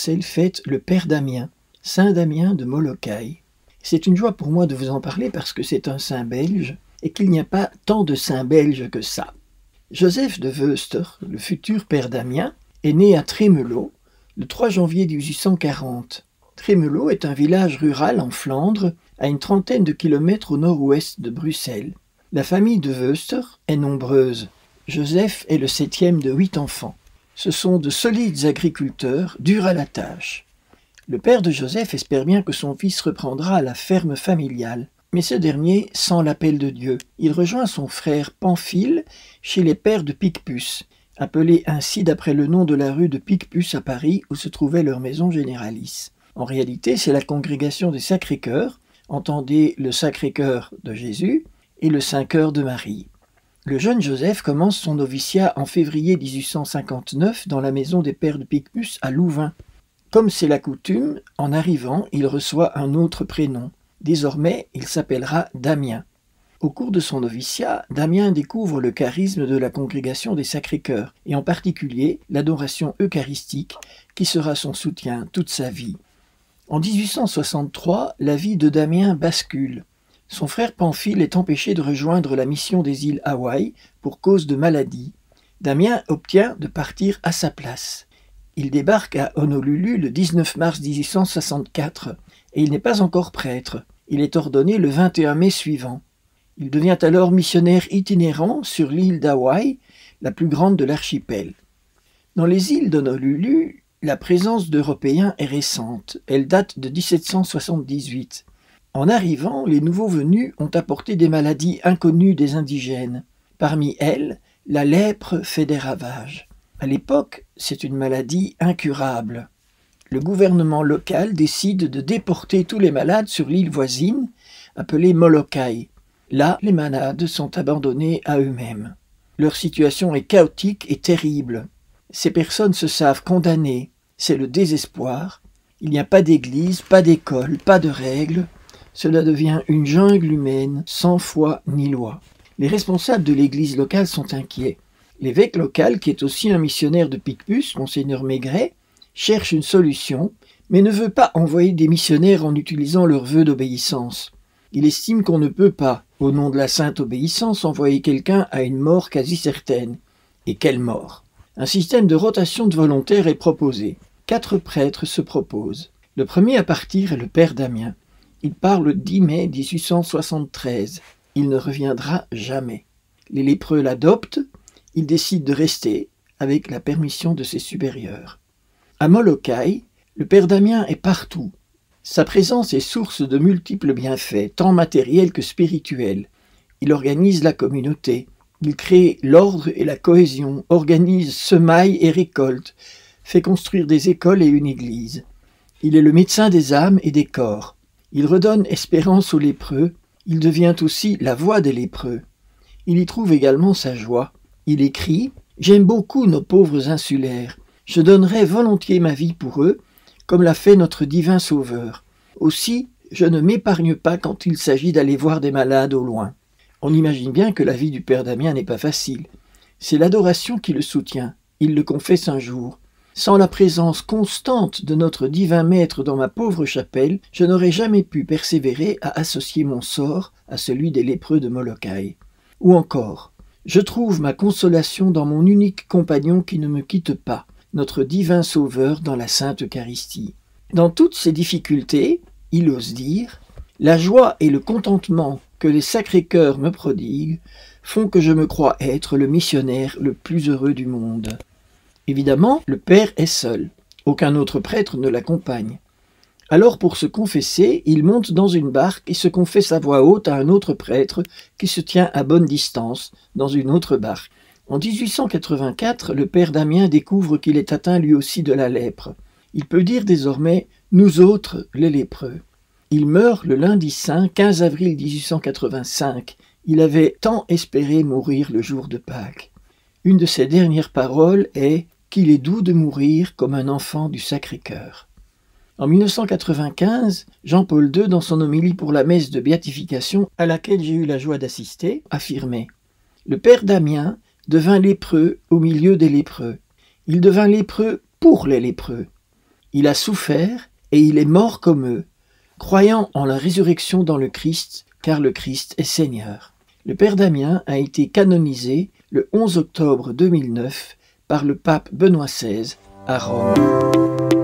Bruxelles fête le Père Damien, Saint Damien de Molokai. C'est une joie pour moi de vous en parler parce que c'est un saint belge et qu'il n'y a pas tant de saints belges que ça. Joseph de Veuster, le futur Père Damien, est né à Trémelot le 3 janvier 1840. Trémelot est un village rural en Flandre, à une trentaine de kilomètres au nord-ouest de Bruxelles. La famille de Veuster est nombreuse. Joseph est le 7e de 8 enfants. Ce sont de solides agriculteurs, durs à la tâche. Le père de Joseph espère bien que son fils reprendra la ferme familiale. Mais ce dernier sent l'appel de Dieu. Il rejoint son frère Pamphile chez les pères de Picpus, appelés ainsi d'après le nom de la rue de Picpus à Paris où se trouvait leur maison généralice. En réalité, c'est la congrégation des Sacré-Cœurs, entendez le Sacré-Cœur de Jésus et le Saint-Cœur de Marie. Le jeune Joseph commence son noviciat en février 1859 dans la maison des pères de Picpus à Louvain. Comme c'est la coutume, en arrivant, il reçoit un autre prénom. Désormais, il s'appellera Damien. Au cours de son noviciat, Damien découvre le charisme de la congrégation des Sacré-Cœurs, et en particulier l'adoration eucharistique, qui sera son soutien toute sa vie. En 1863, la vie de Damien bascule. Son frère Pamphile est empêché de rejoindre la mission des îles Hawaï pour cause de maladie. Damien obtient de partir à sa place. Il débarque à Honolulu le 19 mars 1864 et il n'est pas encore prêtre. Il est ordonné le 21 mai suivant. Il devient alors missionnaire itinérant sur l'île d'Hawaï, la plus grande de l'archipel. Dans les îles d'Honolulu, la présence d'Européens est récente. Elle date de 1778. En arrivant, les nouveaux venus ont apporté des maladies inconnues des indigènes. Parmi elles, la lèpre fait des ravages. À l'époque, c'est une maladie incurable. Le gouvernement local décide de déporter tous les malades sur l'île voisine, appelée Molokai. Là, les malades sont abandonnés à eux-mêmes. Leur situation est chaotique et terrible. Ces personnes se savent condamnées. C'est le désespoir. Il n'y a pas d'église, pas d'école, pas de règles. Cela devient une jungle humaine, sans foi ni loi. Les responsables de l'église locale sont inquiets. L'évêque local, qui est aussi un missionnaire de Picpus, Monseigneur Maigret, cherche une solution, mais ne veut pas envoyer des missionnaires en utilisant leur vœu d'obéissance. Il estime qu'on ne peut pas, au nom de la sainte obéissance, envoyer quelqu'un à une mort quasi certaine. Et quelle mort? Un système de rotation de volontaires est proposé. 4 prêtres se proposent. Le premier à partir est le père Damien. Il part le 10 mai 1873. Il ne reviendra jamais. Les lépreux l'adoptent. Il décide de rester avec la permission de ses supérieurs. À Molokai, le père Damien est partout. Sa présence est source de multiples bienfaits, tant matériels que spirituels. Il organise la communauté. Il crée l'ordre et la cohésion, organise semailles et récoltes, fait construire des écoles et une église. Il est le médecin des âmes et des corps. Il redonne espérance aux lépreux, il devient aussi la voix des lépreux. Il y trouve également sa joie. Il écrit « J'aime beaucoup nos pauvres insulaires. Je donnerais volontiers ma vie pour eux, comme l'a fait notre divin Sauveur. Aussi, je ne m'épargne pas quand il s'agit d'aller voir des malades au loin. » On imagine bien que la vie du père Damien n'est pas facile. C'est l'adoration qui le soutient. Il le confesse un jour. Sans la présence constante de notre divin maître dans ma pauvre chapelle, je n'aurais jamais pu persévérer à associer mon sort à celui des lépreux de Molokai. Ou encore, je trouve ma consolation dans mon unique compagnon qui ne me quitte pas, notre divin Sauveur dans la Sainte Eucharistie. Dans toutes ces difficultés, il ose dire, la joie et le contentement que les Sacré-Cœurs me prodiguent font que je me crois être le missionnaire le plus heureux du monde. Évidemment, le père est seul. Aucun autre prêtre ne l'accompagne. Alors pour se confesser, il monte dans une barque et se confesse à voix haute à un autre prêtre qui se tient à bonne distance dans une autre barque. En 1884, le père Damien découvre qu'il est atteint lui aussi de la lèpre. Il peut dire désormais « nous autres, les lépreux ». Il meurt le lundi saint 15 avril 1885. Il avait tant espéré mourir le jour de Pâques. Une de ses dernières paroles est « qu'il est doux de mourir comme un enfant du Sacré-Cœur ». En 1995, Jean-Paul II, dans son homélie pour la messe de béatification, à laquelle j'ai eu la joie d'assister, affirmait « Le père Damien devint lépreux au milieu des lépreux. Il devint lépreux pour les lépreux. Il a souffert et il est mort comme eux, croyant en la résurrection dans le Christ, car le Christ est Seigneur. Le père Damien a été canonisé le 11 octobre 2009 par le pape Benoît XVI à Rome.